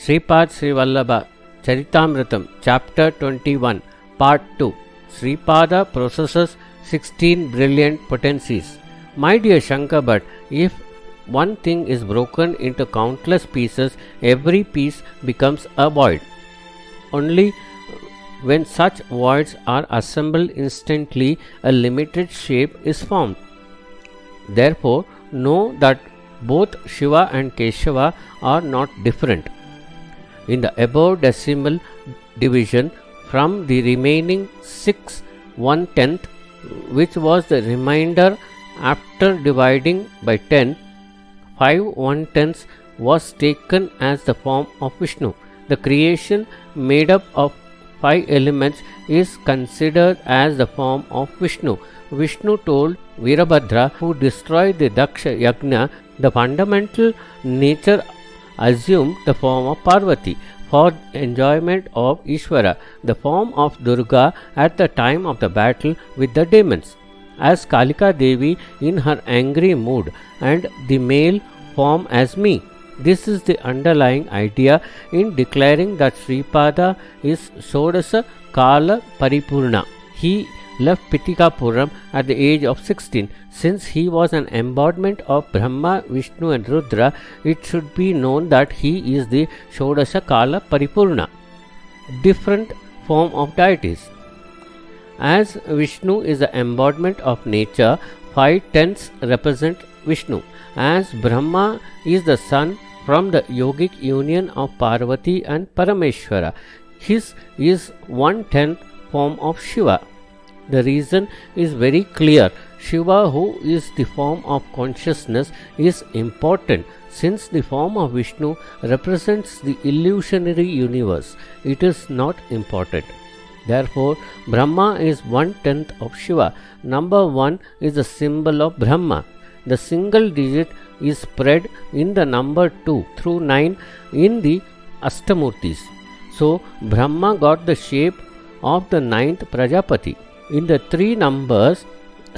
Sripada Srivallabha, Charithamrutham, Chapter 21, Part 2. Sripada possesses 16 brilliant potencies. My dear Shankar, but if one thing is broken into countless pieces, every piece becomes a void. Only when such voids are assembled instantly, a limited shape is formed. Therefore, know that both Shiva and Keshava are not different. In the above decimal division, from the remaining 6 1/10, which was the remainder after dividing by 10, 5 1/10 was taken as the form of Vishnu. The creation made up of 5 elements is considered as the form of Vishnu. Vishnu told Virabhadra, who destroyed the Daksha Yajna, the fundamental nature assumed the form of Parvati for enjoyment of Ishvara, the form of Durga at the time of the battle with the demons, as Kalika Devi in her angry mood, and the male form as me. This is the underlying idea in declaring that Sripada is Shodasa Kala Paripurna. He left Pitikapuram at the age of 16. Since he was an embodiment of Brahma, Vishnu and Rudra, it should be known that he is the Shodasa Kala Paripurna, different form of deities. As Vishnu is the embodiment of nature, 5/10 represent Vishnu. As Brahma is the son from the yogic union of Parvati and Parameshwara, his is 1/10 form of Shiva. The reason is very clear. Shiva, who is the form of consciousness, is important since the form of Vishnu represents the illusionary universe. It is not important. Therefore, Brahma is 1/10 of Shiva. Number 1 is the symbol of Brahma. The single digit is spread in the number 2 through 9 in the Astamurtis. So, Brahma got the shape of the 9th Prajapati. In the 3 numbers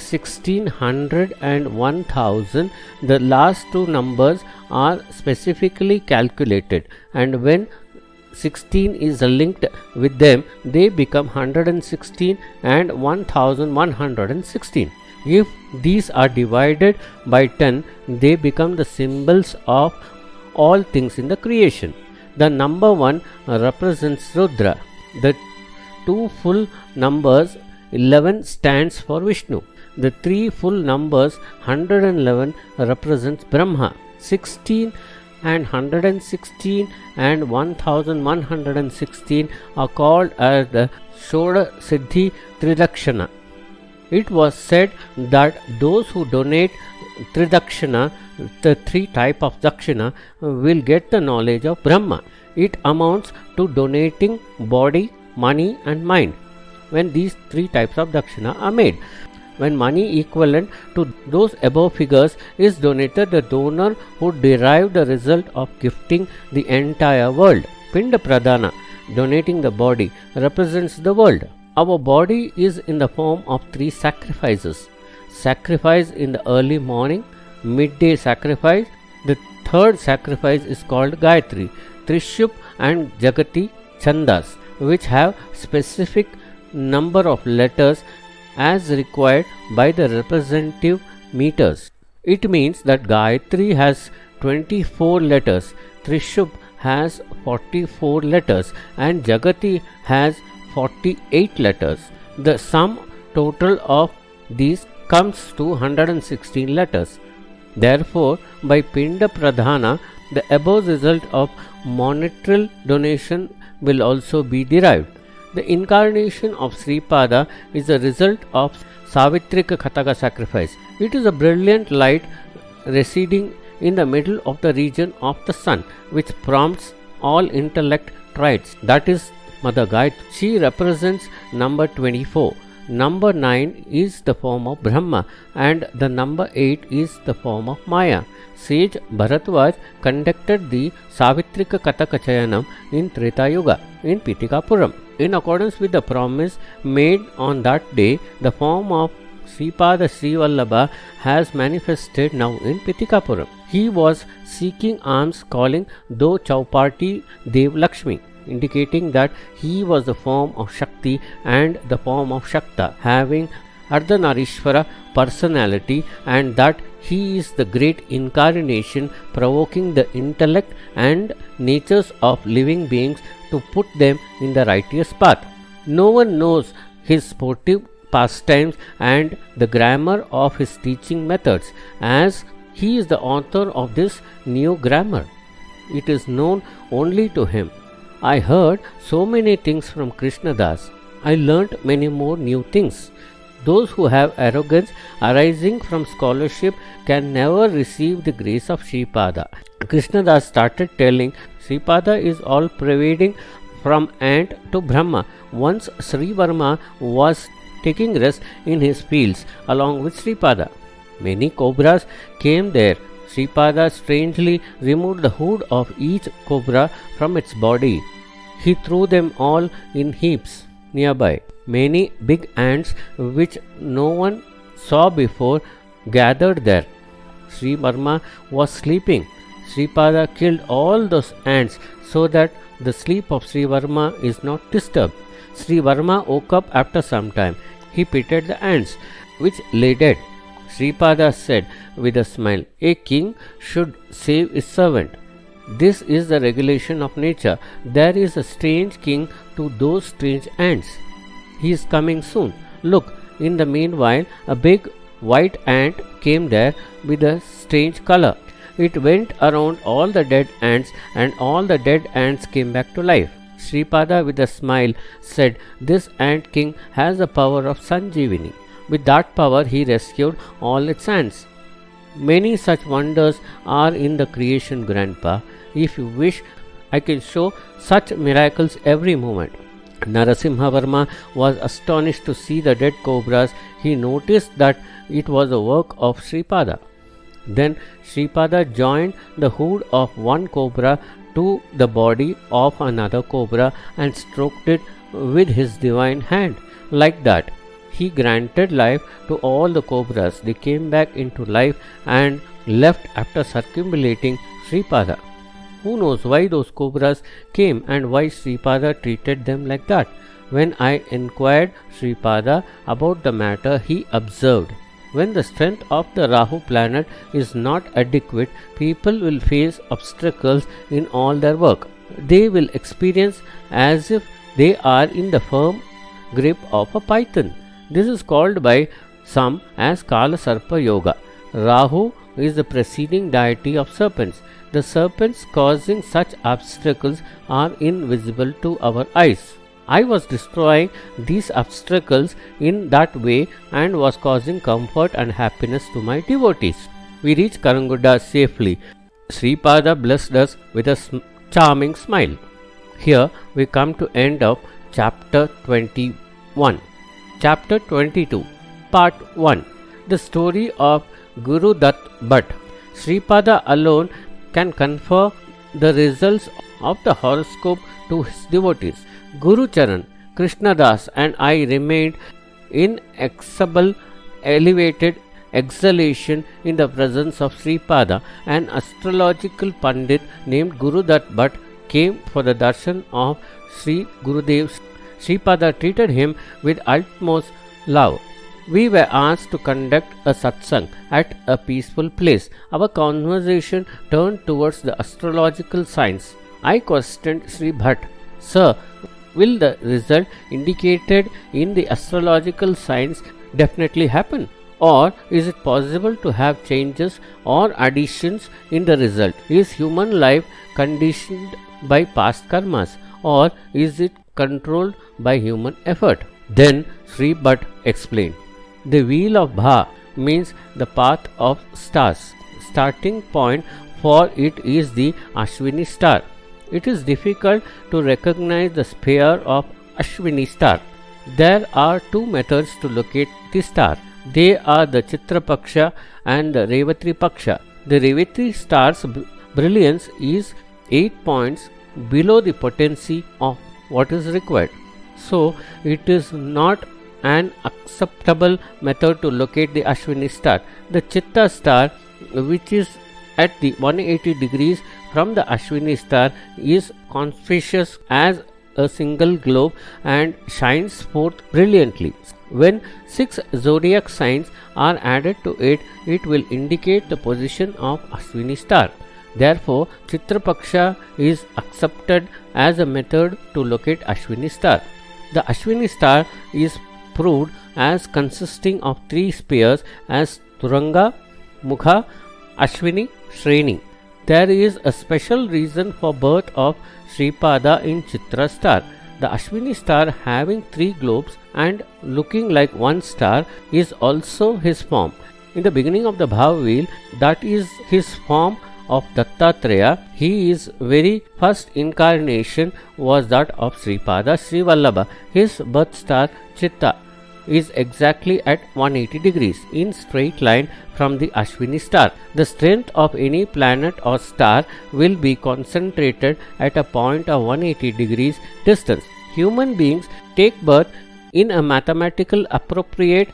1600 and 1000, the last 2 numbers are specifically calculated, and when 16 is linked with them, they become 116 and 1116. If these are divided by 10, they become the symbols of all things in the creation. The number 1 represents Rudra. The 2 full numbers 11 stands for Vishnu. The 3 full numbers 111 represents Brahma. 16 and 116 and 1116 are called as the Shoda Siddhi Tridakshana. It was said that those who donate Tridakshana, the 3 types of Dakshina, will get the knowledge of Brahma. It amounts to donating body, money and mind when these 3 types of Dakshina are made. When money equivalent to those above figures is donated, the donor would derive the result of gifting the entire world. Pinda Pradhana, donating the body, represents the world. Our body is in the form of 3 sacrifices. Sacrifice in the early morning, midday sacrifice. The 3rd sacrifice is called Gayatri, Trishub and Jagati Chandas, which have specific number of letters as required by the representative meters. It means that Gayatri has 24 letters, Trishub has 44 letters and Jagati has 48 letters. The sum total of these comes to 116 letters. Therefore, by Pinda Pradhana, the above result of monetary donation will also be derived. The incarnation of Sripada is the result of Savitrika Kataka sacrifice. It is a brilliant light residing in the middle of the region of the sun, which prompts all intellect traits. That is Mother Gayatri. She represents number 24. Number 9 is the form of Brahma and the number 8 is the form of Maya. Sage Bharatwaj conducted the Savitrika Kataka Chayanam in Treta Yuga in Pitikapuram. In accordance with the promise made on that day, the form of Sripada Srivallabha has manifested now in Pitikapuram. He was seeking alms, calling Do Chaupati Dev Lakshmi, indicating that he was the form of Shakti and the form of Shakta, having Ardhanarishvara personality, and that he is the great incarnation provoking the intellect and natures of living beings to put them in the righteous path. No one knows his sportive pastimes and the grammar of his teaching methods, as he is the author of this new grammar. It is known only to him. I heard so many things from Krishnadas. I learnt many more new things. Those who have arrogance arising from scholarship can never receive the grace of Sripada. Krishnadas started telling, Sripada is all pervading from ant to Brahma. Once Sri Varma was taking rest in his fields along with Sripada. Many cobras came there. Sripada strangely removed the hood of each cobra from its body. He threw them all in heaps nearby. Many big ants which no one saw before gathered there. Sri Varma was sleeping. Sripada killed all those ants so that the sleep of Sri Varma is not disturbed. Sri Varma woke up after some time. He pitied the ants which lay dead. Sripada said with a smile, a king should save his servant. This is the regulation of nature. There is a strange king to those strange ants. He is coming soon. Look, in the meanwhile, a big white ant came there with a strange color. It went around all the dead ants, and all the dead ants came back to life. Sripada with a smile said, this ant king has the power of Sanjeevani. With that power he rescued all its ants. Many such wonders are in the creation, Grandpa. If you wish, I can show such miracles every moment. Narasimhavarma was astonished to see the dead cobras. He noticed that it was the work of Sripada. Then Sripada joined the hood of one cobra to the body of another cobra and stroked it with his divine hand. Like that, he granted life to all the cobras. They came back into life and left after circumambulating Sripada. Who knows why those cobras came and why Sripada treated them like that? When I inquired Sripada about the matter, he observed, when the strength of the Rahu planet is not adequate, people will face obstacles in all their work. They will experience as if they are in the firm grip of a python. This is called by some as Kala Sarpa Yoga. Rahu is the preceding deity of serpents. The serpents causing such obstacles are invisible to our eyes. I was destroying these obstacles in that way and was causing comfort and happiness to my devotees. We reached Karanguda safely. Sripada blessed us with a charming smile. Here we come to end of chapter 21. Chapter 22, Part 1. The story of Guru Dutt Bhatt. Sripada alone can confer the results of the horoscope to his devotees. Guru Charan, Krishnadas and I remained in inexhaustible elevated exhalation in the presence of Sripada. An astrological pandit named Guru Dutt Bhatt came for the darshan of Sri Gurudev. Sripada treated him with utmost love. We were asked to conduct a satsang at a peaceful place. Our conversation turned towards the astrological signs. I questioned Sri Bhatt, Sir, will the result indicated in the astrological signs definitely happen? Or is it possible to have changes or additions in the result? Is human life conditioned by past karmas, or is it controlled by human effort? Then Sri Bhatt explained. The wheel of Bha means the path of stars. Starting point for it is the Ashwini star. It is difficult to recognize the sphere of Ashwini star. There are two methods to locate the star. They are the Chitra Paksha and the Revatri Paksha. The Revatri star's brilliance is 8 points below the potency of what is required. So it is not an acceptable method to locate the Ashwini star. The Chitta star, which is at the 180 degrees from the Ashwini star is conspicuous as a single globe and shines forth brilliantly. When 6 zodiac signs are added to it, it will indicate the position of Ashwini star. Therefore, Chitrapaksha is accepted as a method to locate Ashwini star. The Ashwini star is proved as consisting of 3 spheres as Turanga, Mukha, Ashwini, Shreni. There is a special reason for birth of Sripada in Chitra star. The Ashwini star having 3 globes and looking like one star is also his form. In the beginning of the Bhav wheel, that is his form of Dattatreya. His very first incarnation was that of Sripada Srivallabha. His birth star Chitta is exactly at 180 degrees in straight line from the Ashwini star. The strength of any planet or star will be concentrated at a point of 180 degrees distance. Human beings take birth in a mathematical appropriate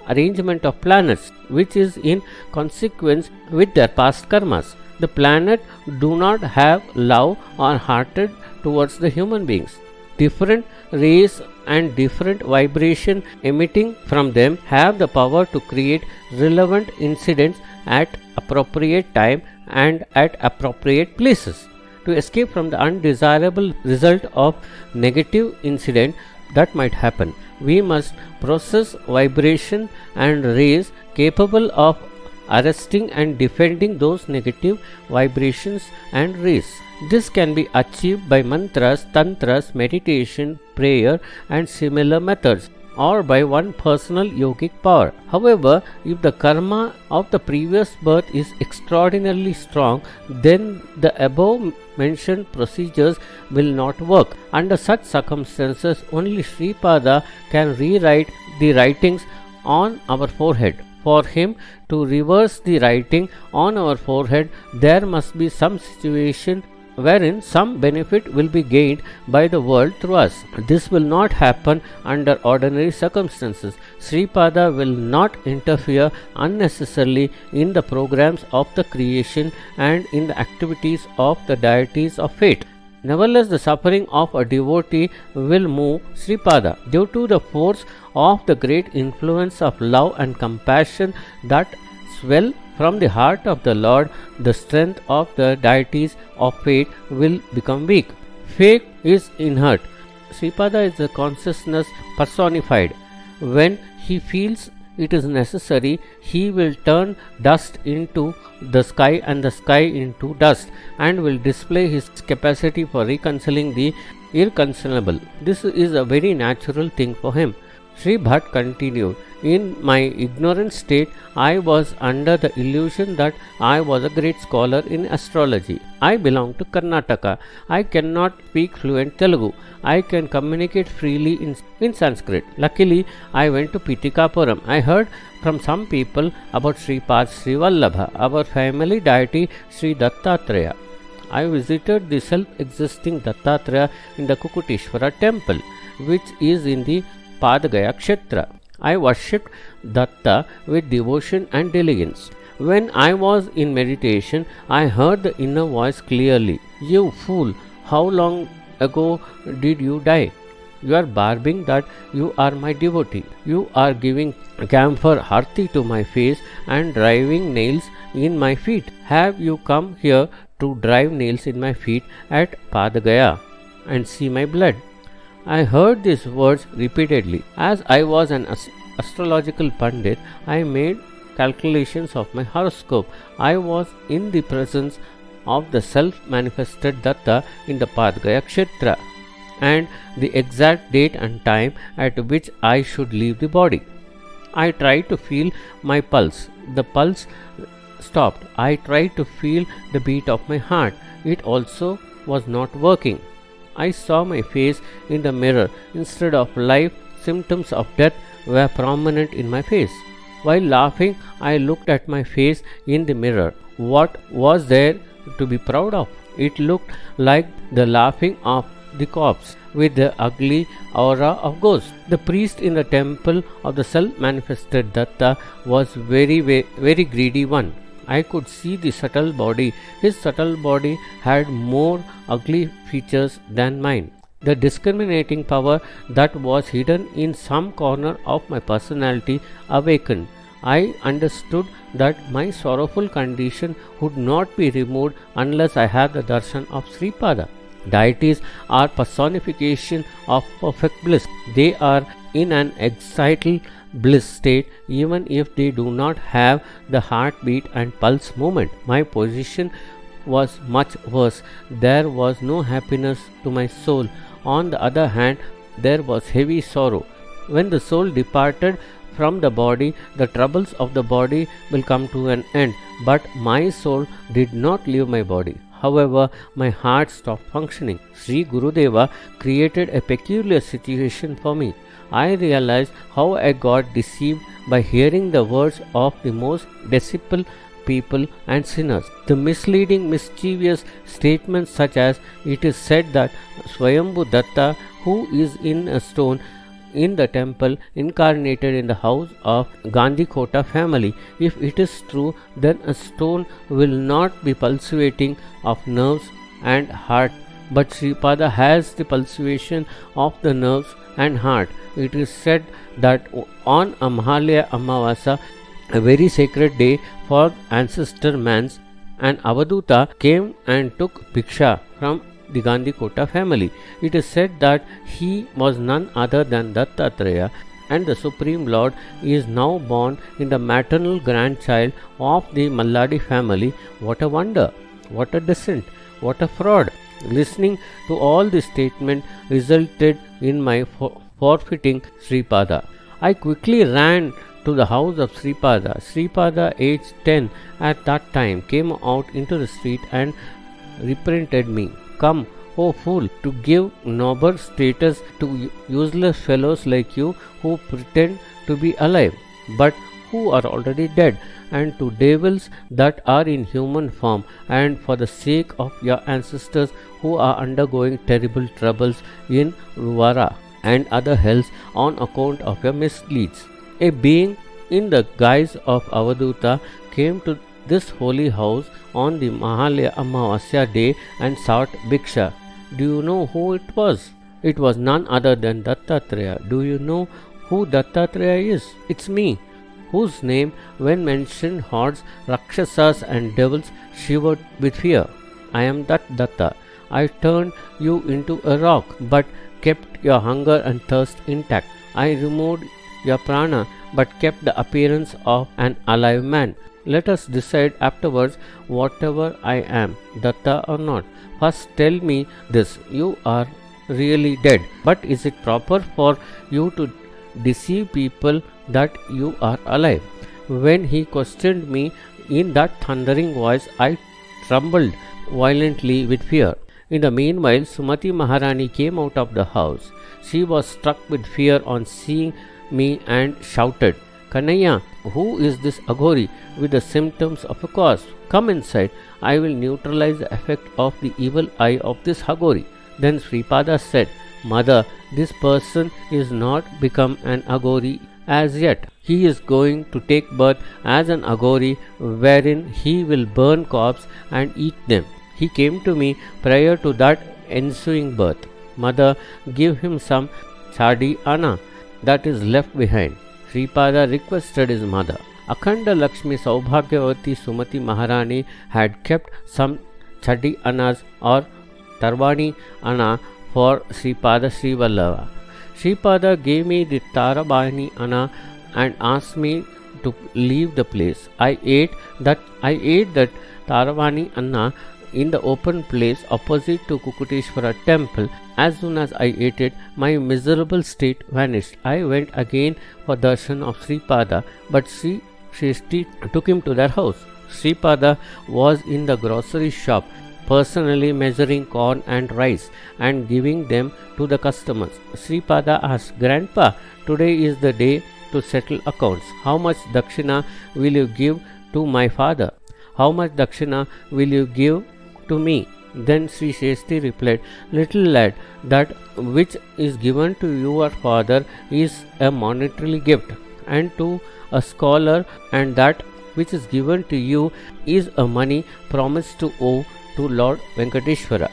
arrangement of planets, which is in consequence with their past karmas. The planet do not have love or hearted towards the human beings. Different rays and different vibration emitting from them have the power to create relevant incidents at appropriate time and at appropriate places. To escape from the undesirable result of negative incident that might happen, we must process vibration and rays capable of arresting and defending those negative vibrations and rays. This can be achieved by mantras, tantras, meditation, prayer and similar methods, or by one personal yogic power. However, if the karma of the previous birth is extraordinarily strong, then the above mentioned procedures will not work. Under such circumstances, only Sripada can rewrite the writings on our forehead. For him to reverse the writing on our forehead, there must be some situation wherein some benefit will be gained by the world through us. This will not happen under ordinary circumstances. Sripada will not interfere unnecessarily in the programs of the creation and in the activities of the deities of fate. Nevertheless, the suffering of a devotee will move Sripada due to the force of the great influence of love and compassion that swell from the heart of the Lord. The strength of the deities of fate will become weak. Fate is inert. Sripada is the consciousness personified. When he feels it is necessary, he will turn dust into the sky and the sky into dust, and will display his capacity for reconciling the irreconcilable. This is a very natural thing for him. Sri Bhatt continued, in my ignorant state, I was under the illusion that I was a great scholar in astrology. I belong to Karnataka. I cannot speak fluent Telugu. I can communicate freely in Sanskrit. Luckily, I went to Pitikapuram. I heard from some people about Sripad Srivallabha, our family deity Sri Dattatreya. I visited the self-existing Dattatreya in the Kukuteshwara temple, which is in the Padgaya Kshetra. I worshipped Datta with devotion and diligence. When I was in meditation, I heard the inner voice clearly. You fool, how long ago did you die? You are barbing that you are my devotee. You are giving camphor harti to my face and driving nails in my feet. Have you come here to drive nails in my feet at Padgaya and see my blood? I heard these words repeatedly. As I was an astrological pandit, I made calculations of my horoscope. I was in the presence of the self-manifested Datta in the Padgaya Kshetra and the exact date and time at which I should leave the body. I tried to feel my pulse. The pulse stopped. I tried to feel the beat of my heart. It also was not working. I saw my face in the mirror. Instead of life, symptoms of death were prominent in my face. While laughing, I looked at my face in the mirror. What was there to be proud of? It looked like the laughing of the corpse with the ugly aura of ghost. The priest in the temple of the self-manifested Datta was very greedy one. I could see the subtle body. His subtle body had more ugly features than mine. The discriminating power that was hidden in some corner of my personality awakened. I understood that my sorrowful condition would not be removed unless I had the darshan of Sripada. Deities are personification of perfect bliss. They are in an excited bliss state even if they do not have the heartbeat and pulse movement. My position was much worse. There was no happiness to my soul. On the other hand, there was heavy sorrow. When the soul departed from the body, the troubles of the body will come to an end. But my soul did not leave my body. However, my heart stopped functioning. Sri Gurudeva created a peculiar situation for me. I realized how I got deceived by hearing the words of the most deceitful people and sinners. The misleading, mischievous statements such as it is said that Swayambhu Datta, who is in a stone in the temple, incarnated in the house of Gandhi Kota family. If it is true, then a stone will not be pulsating of nerves and heart, but Sripada has the pulsation of the nerves and heart. It is said that on a Mahalaya Amavasa, a very sacred day for ancestor man's, an Avaduta came and took Bhiksha from the Gandhi Kota family. It is said that he was none other than Dattatreya, and the Supreme Lord is now born in the maternal grandchild of the Malladi family. What a wonder! What a descent! What a fraud! Listening to all this statement resulted in my forfeiting Sripada. I quickly ran to the house of Sripada. Sripada, aged 10 at that time, came out into the street and reprimanded me. Come, O fool, to give noble status to useless fellows like you who pretend to be alive, but who are already dead, and to devils that are in human form, and for the sake of your ancestors who are undergoing terrible troubles in Ruvara and other hells on account of your misdeeds. A being in the guise of Avaduta came to this holy house on the Mahalaya Amavasya day and sought Bhiksha. Do you know who it was? It was none other than Dattatreya. Do you know who Dattatreya is? It's me, whose name, when mentioned, haunts Rakshasas and devils shivered with fear. I am that Datta. I turned you into a rock, but kept your hunger and thirst intact. I removed your prana, but kept the appearance of an alive man. Let us decide afterwards whatever I am, Datta or not. First tell me this, you are really dead, but is it proper for you to deceive people that you are alive? When he questioned me in that thundering voice, I trembled violently with fear. In the meanwhile, Sumati Maharani came out of the house. She was struck with fear on seeing me and shouted, Kanaya, who is this Aghori with the symptoms of a cause? Come inside, I will neutralize the effect of the evil eye of this Aghori. Then Sripada said, Mother, this person is not become an Aghori as yet. He is going to take birth as an Aghori, wherein he will burn corpses and eat them. He came to me prior to that ensuing birth. Mother, give him some chadi anna that is left behind. Sripada requested his mother. Akhanda Lakshmi Saubhagyavati Sumati Maharani had kept some chadi annas or tarvani anna for Sripada Srivallabha. Sripada gave me the tarabani anna and asked me to leave the place. I ate that taravani anna in the open place opposite to Kukuteshwara temple. As soon as I ate it, my miserable state vanished. I went again for darshan of Sripada, but Sri Shresti took him to their house. Sripada was in the grocery shop, personally measuring corn and rice and giving them to the customers. Sripada asked, Grandpa, today is the day to settle accounts. How much dakshina will you give to my father? How much dakshina will you give to me? Then Sri Shresti replied, Little lad, that which is given to your father is a monetary gift, and to a scholar, and that which is given to you is a money promised to owe to Lord Venkateshwara.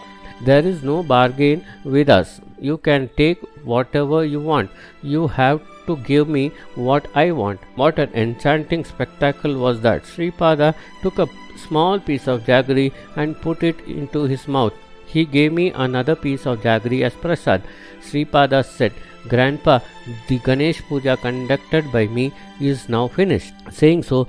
There is no bargain with us. You can take whatever you want. You have to give me what I want." What an enchanting spectacle was that! Sripada took a small piece of jaggery and put it into his mouth. He gave me another piece of jaggery as prasad. Sripada said, "Grandpa, the Ganesh Puja conducted by me is now finished." Saying so,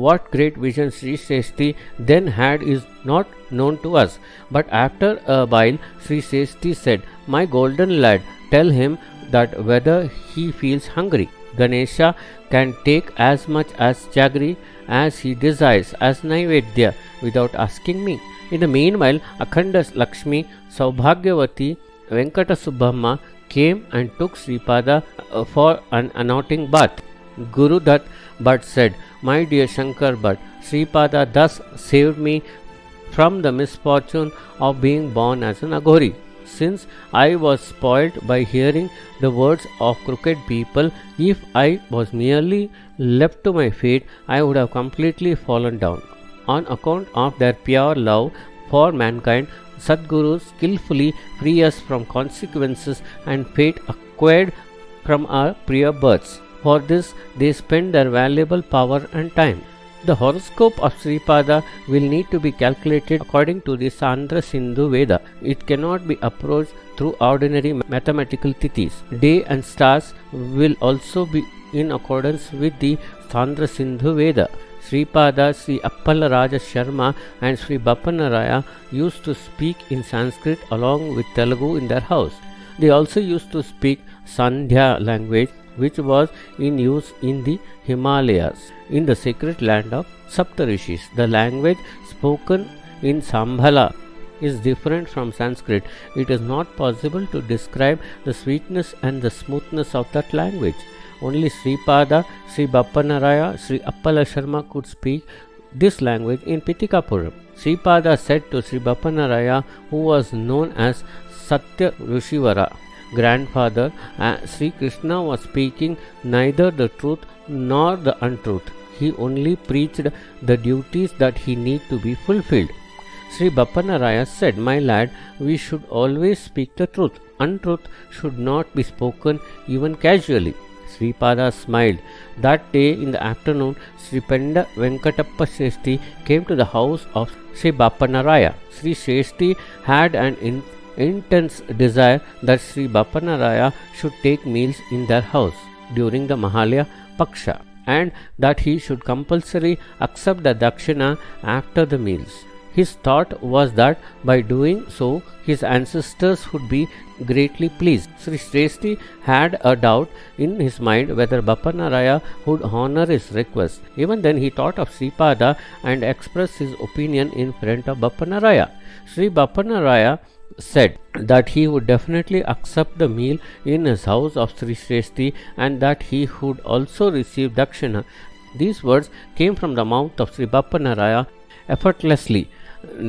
what great vision Sri Seshti then had is not known to us. But after a while, Sri Seshti said, "My golden lad, tell him that whether he feels hungry, Ganesha can take as much as jaggery as he desires as Naivedya without asking me." In the meanwhile, Akhanda Lakshmi, Saubhagyavati, Venkata Subhamma came and took Sripada for an anointing bath. Guru Dutt Bhatt said, "My dear Shankar Bhatt, Sripada thus saved me from the misfortune of being born as an Aghori. Since I was spoilt by hearing the words of crooked people, if I was merely left to my fate, I would have completely fallen down. On account of their pure love for mankind, Sadgurus skillfully free us from consequences and fate acquired from our prior births. For this, they spend their valuable power and time. The horoscope of Sripada will need to be calculated according to the Sandra Sindhu Veda. It cannot be approached through ordinary mathematical tithis. Day and stars will also be in accordance with the Sandra Sindhu Veda. Sripada, Sri Appala Raja Sharma and Sri Bappanaraya used to speak in Sanskrit along with Telugu in their house. They also used to speak Sandhya language, which was in use in the Himalayas, in the sacred land of Saptarishis. The language spoken in Sambhala is different from Sanskrit. It is not possible to describe the sweetness and the smoothness of that language. Only Sripada, Sri Bappanaraya, Sri Appala Sharma could speak this language in Pitikapuram. Sripada said to Sri Bappanaraya, who was known as Satya Rishivara, grandfather, Sri Krishna was speaking neither the truth nor the untruth. He only preached the duties that he need to be fulfilled. Sri Bappanaraya said, "My lad, we should always speak the truth. Untruth should not be spoken even casually." Sripada smiled. That day in the afternoon, Sri Penda Venkatappa Shrestri came to the house of Sri Bappanaraya. Sri Shrestri had an intense desire that Sri Bappanaraya should take meals in their house during the Mahalaya Paksha, and that he should compulsorily accept the dakshina after the meals. His thought was that by doing so, his ancestors would be greatly pleased. Sri Shrestri had a doubt in his mind whether Bappanaraya would honor his request. Even then he thought of Sripada and expressed his opinion in front of Bappanaraya. Sri Bappanaraya said that he would definitely accept the meal in his house of Sri Shrestri and that he would also receive dakshina. These words came from the mouth of Sri Bappanaraya effortlessly.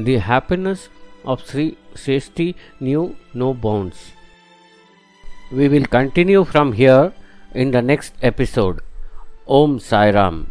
The happiness of Sri Shrestri knew no bounds. We will continue from here in the next episode. Om Sai Ram.